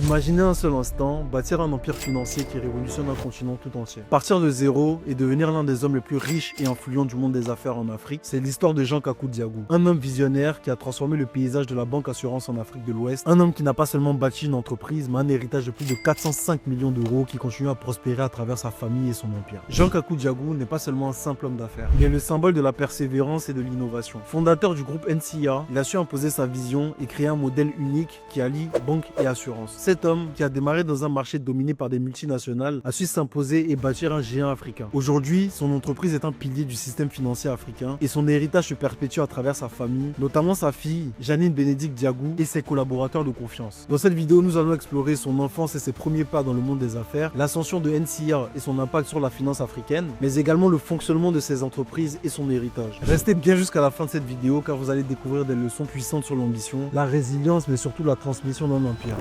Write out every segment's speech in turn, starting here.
Imaginez un seul instant bâtir un empire financier qui révolutionne un continent tout entier. Partir de zéro et devenir l'un des hommes les plus riches et influents du monde des affaires en Afrique, c'est l'histoire de Jean Kakou Diago. Un homme visionnaire qui a transformé le paysage de la banque assurance en Afrique de l'Ouest. Un homme qui n'a pas seulement bâti une entreprise, mais un héritage de plus de 405 millions d'euros qui continue à prospérer à travers sa famille et son empire. Jean Kakou Diago n'est pas seulement un simple homme d'affaires. Il est le symbole de la persévérance et de l'innovation. Fondateur du groupe NCA, il a su imposer sa vision et créer un modèle unique qui allie banque et assurance. Cet homme, qui a démarré dans un marché dominé par des multinationales, a su s'imposer et bâtir un géant africain. Aujourd'hui, son entreprise est un pilier du système financier africain et son héritage se perpétue à travers sa famille, notamment sa fille, Janine Bénédicte Diago, et ses collaborateurs de confiance. Dans cette vidéo, nous allons explorer son enfance et ses premiers pas dans le monde des affaires, l'ascension de NCA et son impact sur la finance africaine, mais également le fonctionnement de ses entreprises et son héritage. Restez bien jusqu'à la fin de cette vidéo car vous allez découvrir des leçons puissantes sur l'ambition, la résilience, mais surtout la transmission d'un empire.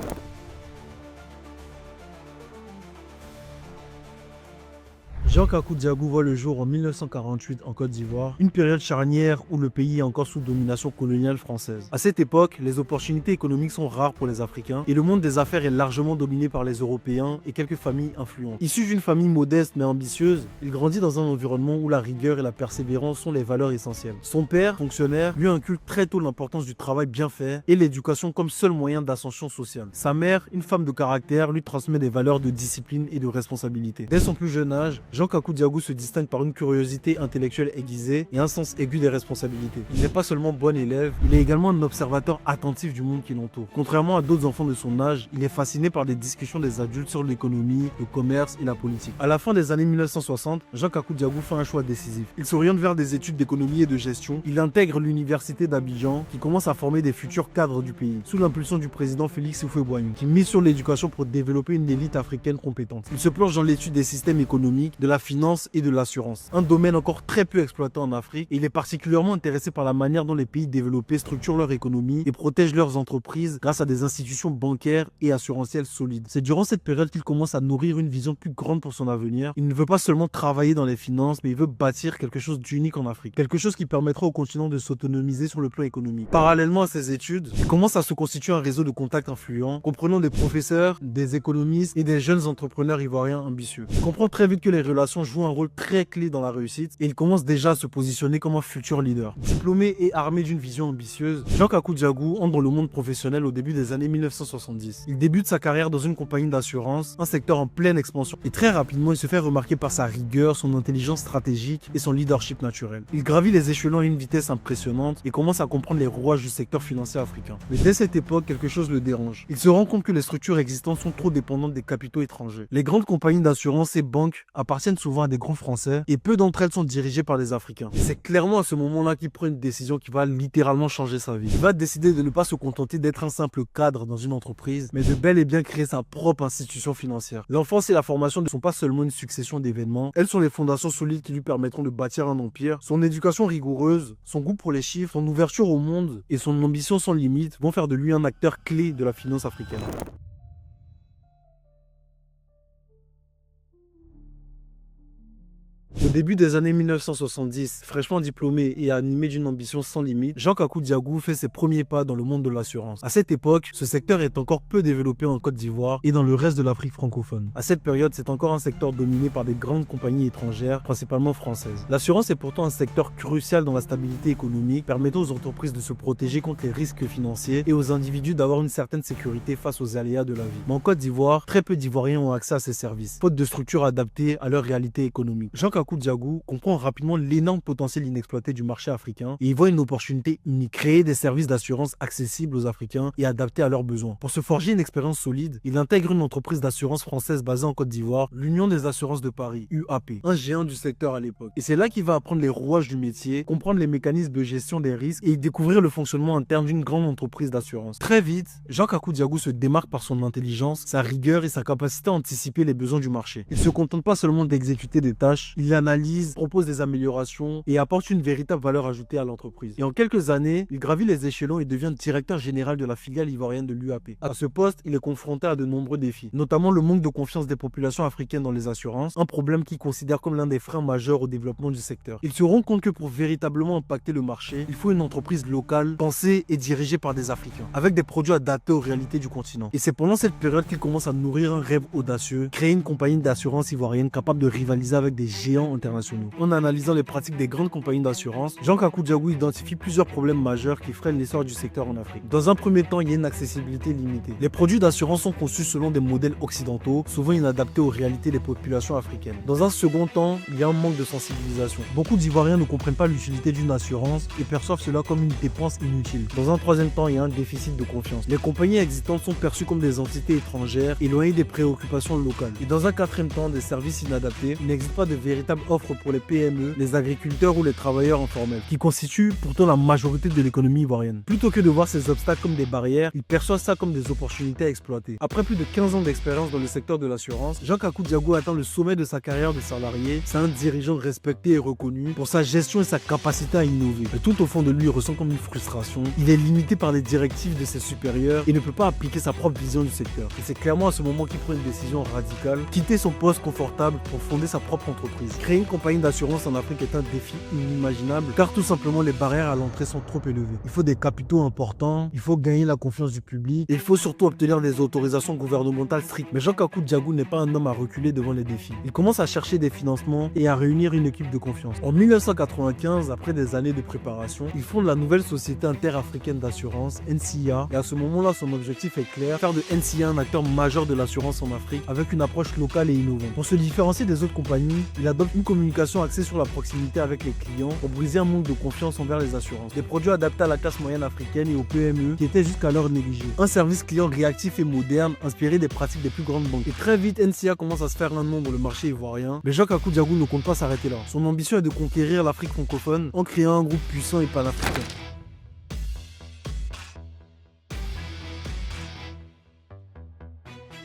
Jean Kakou Diago voit le jour en 1948 en Côte d'Ivoire, une période charnière où le pays est encore sous domination coloniale française. À cette époque, les opportunités économiques sont rares pour les Africains et le monde des affaires est largement dominé par les Européens et quelques familles influentes. Issu d'une famille modeste mais ambitieuse, il grandit dans un environnement où la rigueur et la persévérance sont les valeurs essentielles. Son père, fonctionnaire, lui inculque très tôt l'importance du travail bien fait et l'éducation comme seul moyen d'ascension sociale. Sa mère, une femme de caractère, lui transmet des valeurs de discipline et de responsabilité. Dès son plus jeune âge, Jean Kakou Diago se distingue par une curiosité intellectuelle aiguisée et un sens aigu des responsabilités. Il n'est pas seulement bon élève, il est également un observateur attentif du monde qui l'entoure. Contrairement à d'autres enfants de son âge, il est fasciné par les discussions des adultes sur l'économie, le commerce et la politique. À la fin des années 1960, Jean Kakou Diago fait un choix décisif. Il s'oriente vers des études d'économie et de gestion. Il intègre l'université d'Abidjan qui commence à former des futurs cadres du pays, sous l'impulsion du président Félix Houphouët-Boigny, qui mise sur l'éducation pour développer une élite africaine compétente. Il se plonge dans l'étude des systèmes économiques, de la finance et de l'assurance. Un domaine encore très peu exploité en Afrique et il est particulièrement intéressé par la manière dont les pays développés structurent leur économie et protègent leurs entreprises grâce à des institutions bancaires et assurantielles solides. C'est durant cette période qu'il commence à nourrir une vision plus grande pour son avenir. Il ne veut pas seulement travailler dans les finances, mais il veut bâtir quelque chose d'unique en Afrique. Quelque chose qui permettra au continent de s'autonomiser sur le plan économique. Parallèlement à ses études, il commence à se constituer un réseau de contacts influents, comprenant des professeurs, des économistes et des jeunes entrepreneurs ivoiriens ambitieux. Il comprend très vite que les relations jouent un rôle très clé dans la réussite et il commence déjà à se positionner comme un futur leader. Diplômé et armé d'une vision ambitieuse, Jean Kakou Diago entre dans le monde professionnel au début des années 1970. Il débute sa carrière dans une compagnie d'assurance, un secteur en pleine expansion. Et très rapidement, il se fait remarquer par sa rigueur, son intelligence stratégique et son leadership naturel. Il gravit les échelons à une vitesse impressionnante et commence à comprendre les rouages du secteur financier africain. Mais dès cette époque, quelque chose le dérange. Il se rend compte que les structures existantes sont trop dépendantes des capitaux étrangers. Les grandes compagnies d'assurance et banques appartiennent souvent à des grands français et peu d'entre elles sont dirigées par des Africains. C'est clairement à ce moment-là qu'il prend une décision qui va littéralement changer sa vie. Il va décider de ne pas se contenter d'être un simple cadre dans une entreprise, mais de bel et bien créer sa propre institution financière. L'enfance et la formation ne sont pas seulement une succession d'événements, elles sont les fondations solides qui lui permettront de bâtir un empire. Son éducation rigoureuse, son goût pour les chiffres, son ouverture au monde et son ambition sans limite vont faire de lui un acteur clé de la finance africaine. Au début des années 1970, fraîchement diplômé et animé d'une ambition sans limite, Jean Kakou Diago fait ses premiers pas dans le monde de l'assurance. À cette époque, ce secteur est encore peu développé en Côte d'Ivoire et dans le reste de l'Afrique francophone. À cette période, c'est encore un secteur dominé par des grandes compagnies étrangères, principalement françaises. L'assurance est pourtant un secteur crucial dans la stabilité économique, permettant aux entreprises de se protéger contre les risques financiers et aux individus d'avoir une certaine sécurité face aux aléas de la vie. Mais en Côte d'Ivoire, très peu d'Ivoiriens ont accès à ces services, faute de structures adaptées à leur réalité économique. Jean Kakou Diago comprend rapidement l'énorme potentiel inexploité du marché africain et il voit une opportunité unique, créer des services d'assurance accessibles aux Africains et adaptés à leurs besoins. Pour se forger une expérience solide, il intègre une entreprise d'assurance française basée en Côte d'Ivoire, l'Union des assurances de Paris, UAP, un géant du secteur à l'époque. Et c'est là qu'il va apprendre les rouages du métier, comprendre les mécanismes de gestion des risques et découvrir le fonctionnement interne d'une grande entreprise d'assurance. Très vite, Jean Kakou Diago se démarque par son intelligence, sa rigueur et sa capacité à anticiper les besoins du marché. Il ne se contente pas seulement d'exécuter des tâches, il analyse analyse, propose des améliorations et apporte une véritable valeur ajoutée à l'entreprise. Et en quelques années, il gravit les échelons et devient directeur général de la filiale ivoirienne de l'UAP. À ce poste, il est confronté à de nombreux défis, notamment le manque de confiance des populations africaines dans les assurances, un problème qu'il considère comme l'un des freins majeurs au développement du secteur. Il se rend compte que pour véritablement impacter le marché, il faut une entreprise locale, pensée et dirigée par des Africains, avec des produits adaptés aux réalités du continent. Et c'est pendant cette période qu'il commence à nourrir un rêve audacieux, créer une compagnie d'assurance ivoirienne capable de rivaliser avec des géants internationaux. En analysant les pratiques des grandes compagnies d'assurance, Jean Kakou Diago identifie plusieurs problèmes majeurs qui freinent l'essor du secteur en Afrique. Dans un premier temps, il y a une accessibilité limitée. Les produits d'assurance sont conçus selon des modèles occidentaux, souvent inadaptés aux réalités des populations africaines. Dans un second temps, il y a un manque de sensibilisation. Beaucoup d'Ivoiriens ne comprennent pas l'utilité d'une assurance et perçoivent cela comme une dépense inutile. Dans un troisième temps, il y a un déficit de confiance. Les compagnies existantes sont perçues comme des entités étrangères, éloignées des préoccupations locales. Et dans un quatrième temps, des services inadaptés, il n'existe pas de véritable offre pour les PME, les agriculteurs ou les travailleurs informels, qui constituent pourtant la majorité de l'économie ivoirienne. Plutôt que de voir ces obstacles comme des barrières, ils perçoivent ça comme des opportunités à exploiter. Après plus de 15 ans d'expérience dans le secteur de l'assurance, Jean Kakou Diago atteint le sommet de sa carrière de salarié. C'est un dirigeant respecté et reconnu pour sa gestion et sa capacité à innover. Mais tout au fond de lui, il ressent comme une frustration. Il est limité par les directives de ses supérieurs et ne peut pas appliquer sa propre vision du secteur. Et c'est clairement à ce moment qu'il prend une décision radicale, quitter son poste confortable pour fonder sa propre entreprise. Créer une compagnie d'assurance en Afrique est un défi inimaginable car tout simplement les barrières à l'entrée sont trop élevées. Il faut des capitaux importants, il faut gagner la confiance du public et il faut surtout obtenir des autorisations gouvernementales strictes. Mais Jean Kakou Diago n'est pas un homme à reculer devant les défis. Il commence à chercher des financements et à réunir une équipe de confiance. En 1995, après des années de préparation, il fonde la nouvelle société interafricaine d'assurance, NCIA, et à ce moment-là, son objectif est clair, faire de NCIA un acteur majeur de l'assurance en Afrique avec une approche locale et innovante. Pour se différencier des autres compagnies, il adopte une communication axée sur la proximité avec les clients pour briser un manque de confiance envers les assurances. Des produits adaptés à la classe moyenne africaine et aux PME qui étaient jusqu'alors négligés. Un service client réactif et moderne, inspiré des pratiques des plus grandes banques. Et très vite, NCIA commence à se faire un nom dans le marché ivoirien. Mais Jean Kakou Diago ne compte pas s'arrêter là. Son ambition est de conquérir l'Afrique francophone en créant un groupe puissant et panafricain.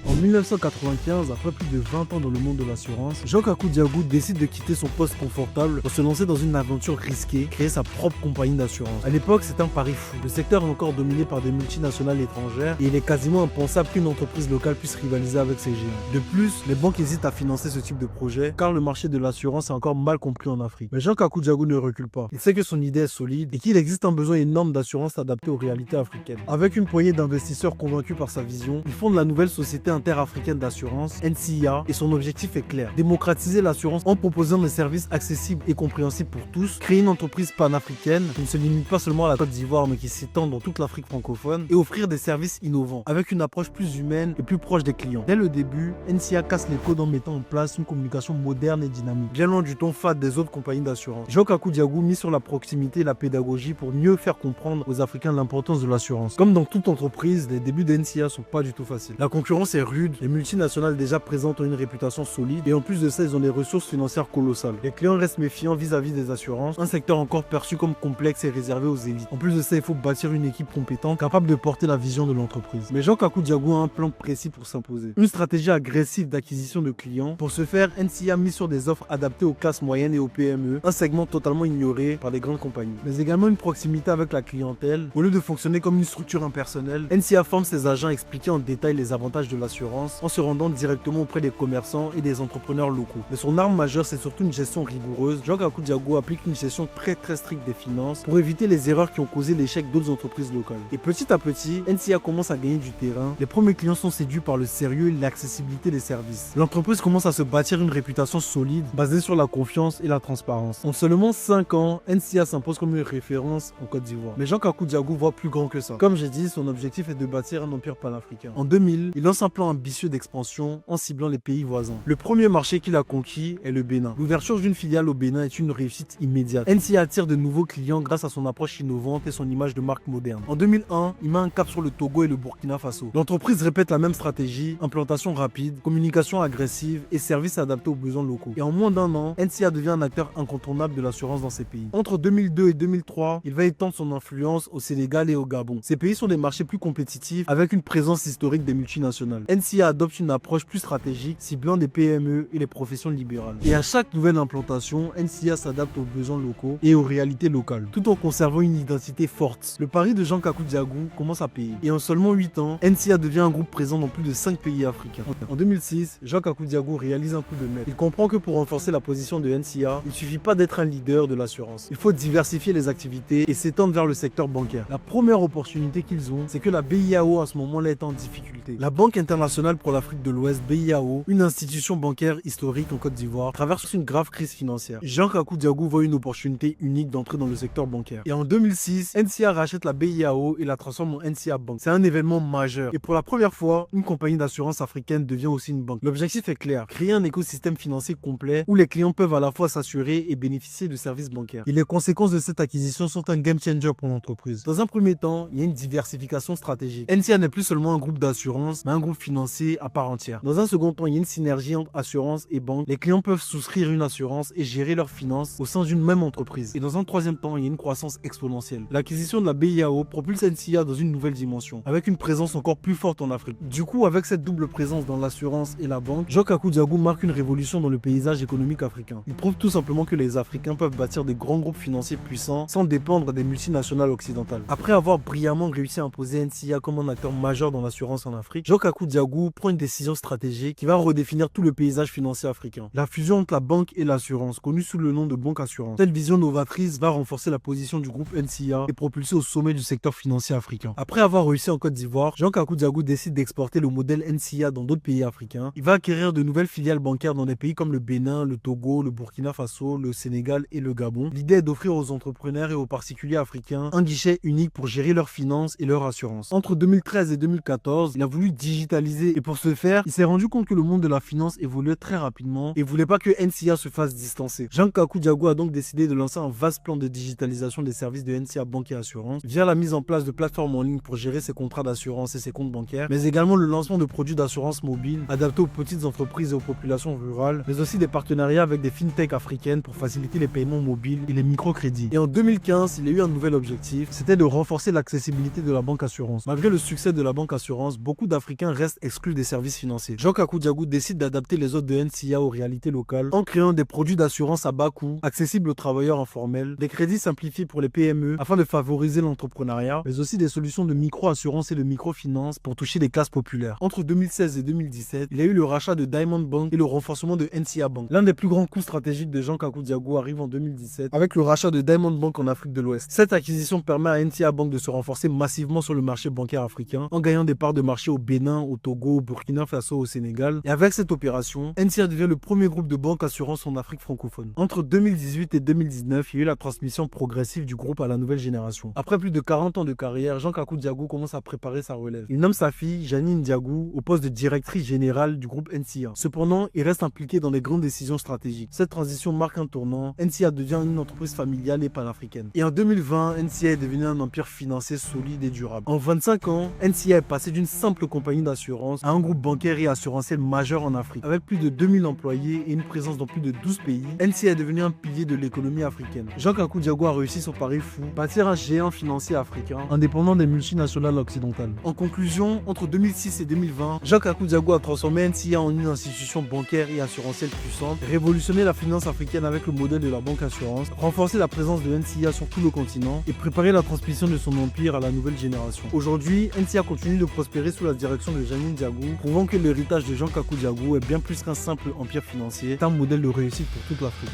En 1995, après plus de 20 ans dans le monde de l'assurance, Jean Kakou Diago décide de quitter son poste confortable pour se lancer dans une aventure risquée, créer sa propre compagnie d'assurance. À l'époque, c'est un pari fou. Le secteur est encore dominé par des multinationales étrangères et il est quasiment impensable qu'une entreprise locale puisse rivaliser avec ces géants. De plus, les banques hésitent à financer ce type de projet car le marché de l'assurance est encore mal compris en Afrique. Mais Jean Kakou Diago ne recule pas. Il sait que son idée est solide et qu'il existe un besoin énorme d'assurance adaptée aux réalités africaines. Avec une poignée d'investisseurs convaincus par sa vision, il fonde la nouvelle société interafricaine d'assurance, NCIA, et son objectif est clair. Démocratiser l'assurance en proposant des services accessibles et compréhensibles pour tous, créer une entreprise panafricaine qui ne se limite pas seulement à la Côte d'Ivoire mais qui s'étend dans toute l'Afrique francophone et offrir des services innovants avec une approche plus humaine et plus proche des clients. Dès le début, NCIA casse les codes en mettant en place une communication moderne et dynamique, bien loin du ton fade des autres compagnies d'assurance. Jean Kakou Diago mise sur la proximité et la pédagogie pour mieux faire comprendre aux Africains l'importance de l'assurance. Comme dans toute entreprise, les débuts d'NCIA sont pas du tout faciles. La concurrence est rude, les multinationales déjà présentes ont une réputation solide et en plus de ça, ils ont des ressources financières colossales. Les clients restent méfiants vis-à-vis des assurances, un secteur encore perçu comme complexe et réservé aux élites. En plus de ça, il faut bâtir une équipe compétente capable de porter la vision de l'entreprise. Mais Jean Kakou Diago a un plan précis pour s'imposer. Une stratégie agressive d'acquisition de clients. Pour ce faire, NCIA mise sur des offres adaptées aux classes moyennes et aux PME, un segment totalement ignoré par les grandes compagnies. Mais également une proximité avec la clientèle. Au lieu de fonctionner comme une structure impersonnelle, NCIA forme ses agents à expliquer en détail les avantages de l'assurance en se rendant directement auprès des commerçants et des entrepreneurs locaux. Mais son arme majeure, c'est surtout une gestion rigoureuse. Jean Kakou Diago applique une gestion très stricte des finances pour éviter les erreurs qui ont causé l'échec d'autres entreprises locales. Et petit à petit, NCIA commence à gagner du terrain. Les premiers clients sont séduits par le sérieux et l'accessibilité des services. L'entreprise commence à se bâtir une réputation solide basée sur la confiance et la transparence. En seulement 5 ans, NCIA s'impose comme une référence en Côte d'Ivoire. Mais Jean Kakou Diago voit plus grand que ça. Comme j'ai dit, son objectif est de bâtir un empire panafricain. En 2000, il lance un plan ambitieux d'expansion en ciblant les pays voisins. Le premier marché qu'il a conquis est le Bénin. L'ouverture d'une filiale au Bénin est une réussite immédiate. NCIA attire de nouveaux clients grâce à son approche innovante et son image de marque moderne. En 2001, il met un cap sur le Togo et le Burkina Faso. L'entreprise répète la même stratégie, implantation rapide, communication agressive et services adaptés aux besoins locaux. Et en moins d'un an, NCIA devient un acteur incontournable de l'assurance dans ces pays. Entre 2002 et 2003, il va étendre son influence au Sénégal et au Gabon. Ces pays sont des marchés plus compétitifs avec une présence historique des multinationales. NCA adopte une approche plus stratégique, ciblant des PME et les professions libérales. Et à chaque nouvelle implantation, NCA s'adapte aux besoins locaux et aux réalités locales, tout en conservant une identité forte. Le pari de Jean Kakou Diagou commence à payer. Et en seulement 8 ans, NCA devient un groupe présent dans plus de 5 pays africains. En 2006, Jean Kakou Diagou réalise un coup de maître. Il comprend que pour renforcer la position de NCA, il ne suffit pas d'être un leader de l'assurance. Il faut diversifier les activités et s'étendre vers le secteur bancaire. La première opportunité qu'ils ont, c'est que la BIAO à ce moment-là est en difficulté. La Banque internationale pour l'Afrique de l'Ouest, BIAO, une institution bancaire historique en Côte d'Ivoire, traverse une grave crise financière. Jean Kakou Diagou voit une opportunité unique d'entrer dans le secteur bancaire. Et en 2006, NCA rachète la BIAO et la transforme en NCA Bank. C'est un événement majeur. Et pour la première fois, une compagnie d'assurance africaine devient aussi une banque. L'objectif est clair, créer un écosystème financier complet où les clients peuvent à la fois s'assurer et bénéficier de services bancaires. Et les conséquences de cette acquisition sont un game changer pour l'entreprise. Dans un premier temps, il y a une diversification stratégique. NCA n'est plus seulement un groupe d'assurance, mais un groupe financier à part entière. Dans un second temps, il y a une synergie entre assurance et banque. Les clients peuvent souscrire une assurance et gérer leurs finances au sein d'une même entreprise. Et dans un troisième temps, il y a une croissance exponentielle. L'acquisition de la BIAO propulse NCA dans une nouvelle dimension, avec une présence encore plus forte en Afrique. Du coup, avec cette double présence dans l'assurance et la banque, Jean Kakou Diagou marque une révolution dans le paysage économique africain. Il prouve tout simplement que les Africains peuvent bâtir des grands groupes financiers puissants sans dépendre des multinationales occidentales. Après avoir brillamment réussi à imposer NCA comme un acteur majeur dans l'assurance en Afrique, Jean Kakou Diagou prend une décision stratégique qui va redéfinir tout le paysage financier africain. La fusion entre la banque et l'assurance, connue sous le nom de Banque Assurance. Cette vision novatrice va renforcer la position du groupe NCA et propulser au sommet du secteur financier africain. Après avoir réussi en Côte d'Ivoire, Jean Kakou Diagou décide d'exporter le modèle NCA dans d'autres pays africains. Il va acquérir de nouvelles filiales bancaires dans des pays comme le Bénin, le Togo, le Burkina Faso, le Sénégal et le Gabon. L'idée est d'offrir aux entrepreneurs et aux particuliers africains un guichet unique pour gérer leurs finances et leur assurance. Entre 2013 et 2014, il a voulu digitaliser et pour ce faire, il s'est rendu compte que le monde de la finance évoluait très rapidement et voulait pas que NCA se fasse distancer. Jean Kakou Diagou a donc décidé de lancer un vaste plan de digitalisation des services de NCA Banque et Assurance via la mise en place de plateformes en ligne pour gérer ses contrats d'assurance et ses comptes bancaires, mais également le lancement de produits d'assurance mobile adaptés aux petites entreprises et aux populations rurales, mais aussi des partenariats avec des fintechs africaines pour faciliter les paiements mobiles et les microcrédits. Et en 2015, il a eu un nouvel objectif, c'était de renforcer l'accessibilité de la banque assurance. Malgré le succès de la banque assurance, beaucoup d'Africains restent exclus des services financiers. Jean Kakou Diagou décide d'adapter les offres de NCA aux réalités locales en créant des produits d'assurance à bas coût, accessibles aux travailleurs informels, des crédits simplifiés pour les PME afin de favoriser l'entrepreneuriat, mais aussi des solutions de micro-assurance et de microfinance pour toucher les classes populaires. Entre 2016 et 2017, il y a eu le rachat de Diamond Bank et le renforcement de NCA Bank. L'un des plus grands coups stratégiques de Jean Kakou Diagou arrive en 2017 avec le rachat de Diamond Bank en Afrique de l'Ouest. Cette acquisition permet à NCA Bank de se renforcer massivement sur le marché bancaire africain en gagnant des parts de marché au Bénin, au Togo, au Burkina Faso, au Sénégal. Et avec cette opération, NCA devient le premier groupe de banque assurance en Afrique francophone. Entre 2018 et 2019, il y a eu la transmission progressive du groupe à la nouvelle génération. Après plus de 40 ans de carrière, Jean Kakou Diagou commence à préparer sa relève. Il nomme sa fille, Janine Diagou, au poste de directrice générale du groupe NCA. Cependant, il reste impliqué dans les grandes décisions stratégiques. Cette transition marque un tournant. NCA devient une entreprise familiale et panafricaine. Et en 2020, NCA est devenu un empire financier solide et durable. En 25 ans, NCA est passé d'une simple compagnie d'assurance à un groupe bancaire et assurantiel majeur en Afrique. Avec plus de 2000 employés et une présence dans plus de 12 pays, NCA est devenu un pilier de l'économie africaine. Jean Kakou Diagou a réussi son pari fou, bâtir un géant financier africain indépendant des multinationales occidentales. En conclusion, entre 2006 et 2020, Jean Kakou Diagou a transformé NCA en une institution bancaire et assurantielle puissante, révolutionné la finance africaine avec le modèle de la banque assurance, renforcé la présence de NCA sur tout le continent et préparé la transmission de son empire à la nouvelle génération. Aujourd'hui, NCA continue de prospérer sous la direction de Janine Diagou, prouvant que l'héritage de Jean Kakou Diagou est bien plus qu'un simple empire financier, c'est un modèle de réussite pour toute l'Afrique.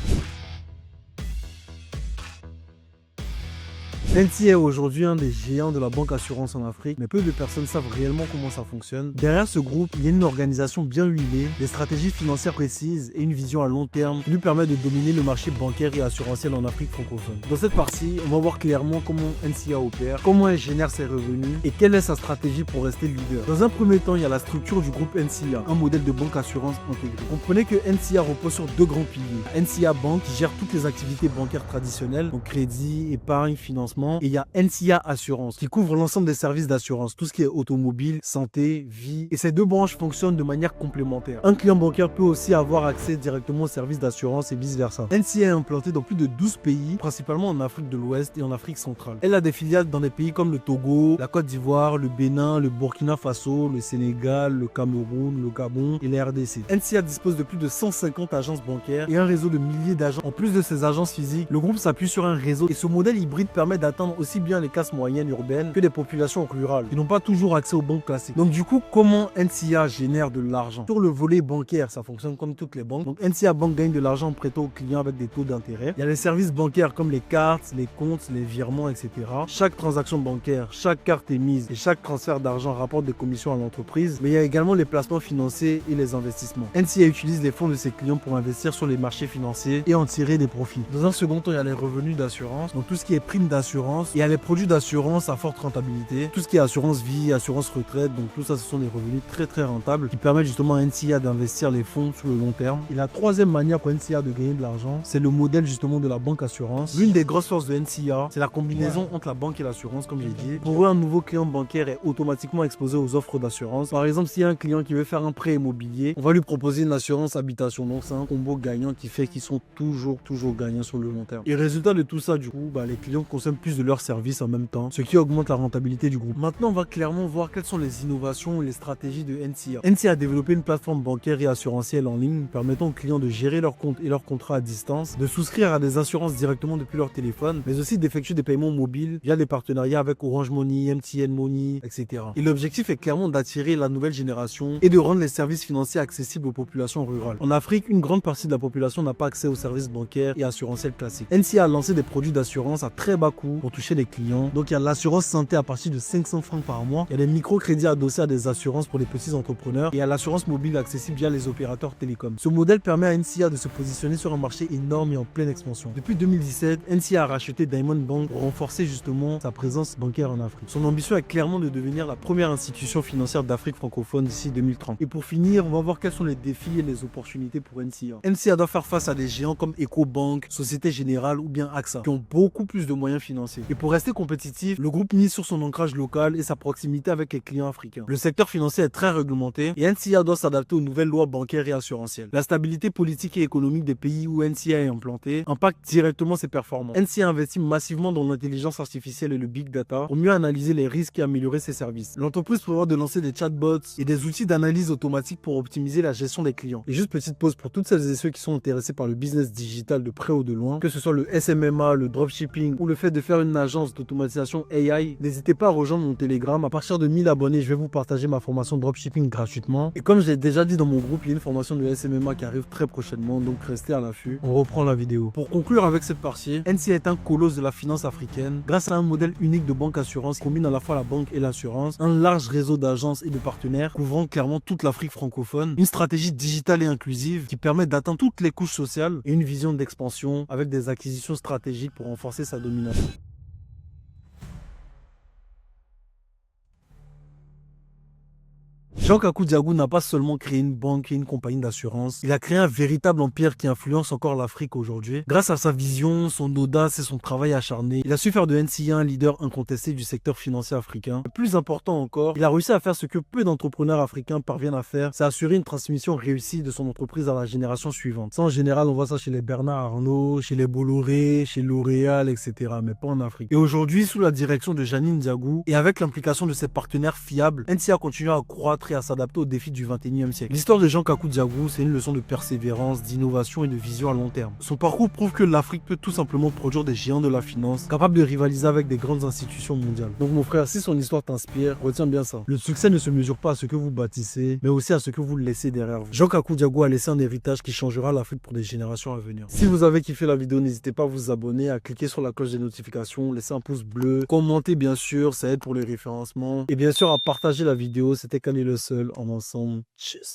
NCA est aujourd'hui un des géants de la banque assurance en Afrique, mais peu de personnes savent réellement comment ça fonctionne. Derrière ce groupe, il y a une organisation bien huilée, des stratégies financières précises et une vision à long terme qui lui permet de dominer le marché bancaire et assurantiel en Afrique francophone. Dans cette partie, on va voir clairement comment NCA opère, comment elle génère ses revenus et quelle est sa stratégie pour rester leader. Dans un premier temps, il y a la structure du groupe NCA, un modèle de banque assurance intégré. Comprenez que NCA repose sur deux grands piliers. NCA Bank qui gère toutes les activités bancaires traditionnelles, donc crédit, épargne, financement Investissement et il y a NCA Assurance qui couvre l'ensemble des services d'assurance, tout ce qui est automobile, santé, vie. Et ces deux branches fonctionnent de manière complémentaire. Un client bancaire peut aussi avoir accès directement aux services d'assurance et vice-versa. NCA est implantée dans plus de 12 pays, principalement en Afrique de l'Ouest et en Afrique centrale. Elle a des filiales dans des pays comme le Togo, la Côte d'Ivoire, le Bénin, le Burkina Faso, le Sénégal, le Cameroun, le Gabon et les RDC. NCA dispose de plus de 150 agences bancaires et un réseau de milliers d'agents. En plus de ces agences physiques, le groupe s'appuie sur un réseau et ce modèle hybride permet d'atteindre aussi bien les classes moyennes urbaines que des populations rurales qui n'ont pas toujours accès aux banques classiques. Donc du coup, comment NCA génère de l'argent? Sur le volet bancaire, ça fonctionne comme toutes les banques. Donc NCA Bank gagne de l'argent en prêtant aux clients avec des taux d'intérêt. Il y a les services bancaires comme les cartes, les comptes, les virements, etc. Chaque transaction bancaire, chaque carte émise et chaque transfert d'argent rapporte des commissions à l'entreprise. Mais il y a également les placements financiers et les investissements. NCA utilise les fonds de ses clients pour investir sur les marchés financiers et en tirer des profits. Dans un second temps, il y a les revenus d'assurance. Donc tout ce qui est prime d'assurance. Il y a les produits d'assurance à forte rentabilité. Tout ce qui est assurance vie, assurance retraite. Donc tout ça, ce sont des revenus très rentables qui permettent justement à NCA d'investir les fonds sur le long terme. Et la troisième manière pour NCA de gagner de l'argent, c'est le modèle justement de la banque assurance. L'une des grosses forces de NCA, c'est la combinaison entre la banque et l'assurance, comme j'ai dit. Pour eux, un nouveau client bancaire est automatiquement exposé aux offres d'assurance. Par exemple, s'il y a un client qui veut faire un prêt immobilier, on va lui proposer une assurance habitation. Donc c'est un combo gagnant qui fait qu'ils sont toujours gagnants sur le long terme. Et résultat de tout ça, du coup, les clients consomment plus de leurs services en même temps, ce qui augmente la rentabilité du groupe. Maintenant, on va clairement voir quelles sont les innovations et les stratégies de NCA. NCA a développé une plateforme bancaire et assurantielle en ligne permettant aux clients de gérer leurs comptes et leurs contrats à distance, de souscrire à des assurances directement depuis leur téléphone, mais aussi d'effectuer des paiements mobiles via des partenariats avec Orange Money, MTN Money, etc. Et l'objectif est clairement d'attirer la nouvelle génération et de rendre les services financiers accessibles aux populations rurales. En Afrique, une grande partie de la population n'a pas accès aux services bancaires et assurantiels classiques. NCA a lancé des produits d'assurance à très bas coût pour toucher les clients. Donc il y a l'assurance santé à partir de 500 francs par mois. Il y a des microcrédits adossés à des assurances pour les petits entrepreneurs et il y a l'assurance mobile accessible via les opérateurs télécoms. Ce modèle permet à NCA de se positionner sur un marché énorme et en pleine expansion. Depuis 2017, NCA a racheté Diamond Bank pour renforcer justement sa présence bancaire en Afrique. Son ambition est clairement de devenir la première institution financière d'Afrique francophone d'ici 2030. Et pour finir, on va voir quels sont les défis et les opportunités pour NCA. NCA doit faire face à des géants comme EcoBank, Société Générale ou bien AXA, qui ont beaucoup plus de moyens financiers. Et pour rester compétitif, le groupe mise sur son ancrage local et sa proximité avec les clients africains. Le secteur financier est très réglementé et NCA doit s'adapter aux nouvelles lois bancaires et assurantielles. La stabilité politique et économique des pays où NCA est implanté impacte directement ses performances. NCA investit massivement dans l'intelligence artificielle et le big data pour mieux analyser les risques et améliorer ses services. L'entreprise prévoit de lancer des chatbots et des outils d'analyse automatique pour optimiser la gestion des clients. Et juste petite pause pour toutes celles et ceux qui sont intéressés par le business digital de près ou de loin, que ce soit le SMMA, le dropshipping ou le fait de faire une agence d'automatisation AI, n'hésitez pas à rejoindre mon Telegram. À partir de 1000 abonnés, je vais vous partager ma formation dropshipping gratuitement. Et comme j'ai déjà dit dans mon groupe, il y a une formation de SMMA qui arrive très prochainement, donc restez à l'affût. On reprend la vidéo. Pour conclure avec cette partie, NCA est un colosse de la finance africaine grâce à un modèle unique de banque assurance qui combine à la fois la banque et l'assurance, un large réseau d'agences et de partenaires couvrant clairement toute l'Afrique francophone, une stratégie digitale et inclusive qui permet d'atteindre toutes les couches sociales et une vision d'expansion avec des acquisitions stratégiques pour renforcer sa domination. Jean Kakou Diago n'a pas seulement créé une banque et une compagnie d'assurance, il a créé un véritable empire qui influence encore l'Afrique aujourd'hui. Grâce à sa vision, son audace et son travail acharné, il a su faire de NCA un leader incontesté du secteur financier africain. Le plus important encore, il a réussi à faire ce que peu d'entrepreneurs africains parviennent à faire, c'est assurer une transmission réussie de son entreprise à la génération suivante. Ça, en général, on voit ça chez les Bernard Arnault, chez les Bolloré, chez L'Oréal, etc., mais pas en Afrique. Et aujourd'hui, sous la direction de Janine Diago et avec l'implication de ses partenaires fiables, NCA continue à croître et à s'adapter aux défis du 21e siècle. L'histoire de Jean Kakou Diago, c'est une leçon de persévérance, d'innovation et de vision à long terme. Son parcours prouve que l'Afrique peut tout simplement produire des géants de la finance, capables de rivaliser avec des grandes institutions mondiales. Donc mon frère, si son histoire t'inspire, retiens bien ça. Le succès ne se mesure pas à ce que vous bâtissez, mais aussi à ce que vous laissez derrière vous. Jean Kakou Diago a laissé un héritage qui changera l'Afrique pour des générations à venir. Si vous avez kiffé la vidéo, n'hésitez pas à vous abonner, à cliquer sur la cloche des notifications, laisser un pouce bleu, commenter bien sûr, ça aide pour le référencement. Et bien sûr à partager la vidéo, c'était Kanye le seul en ensemble. Tchuss.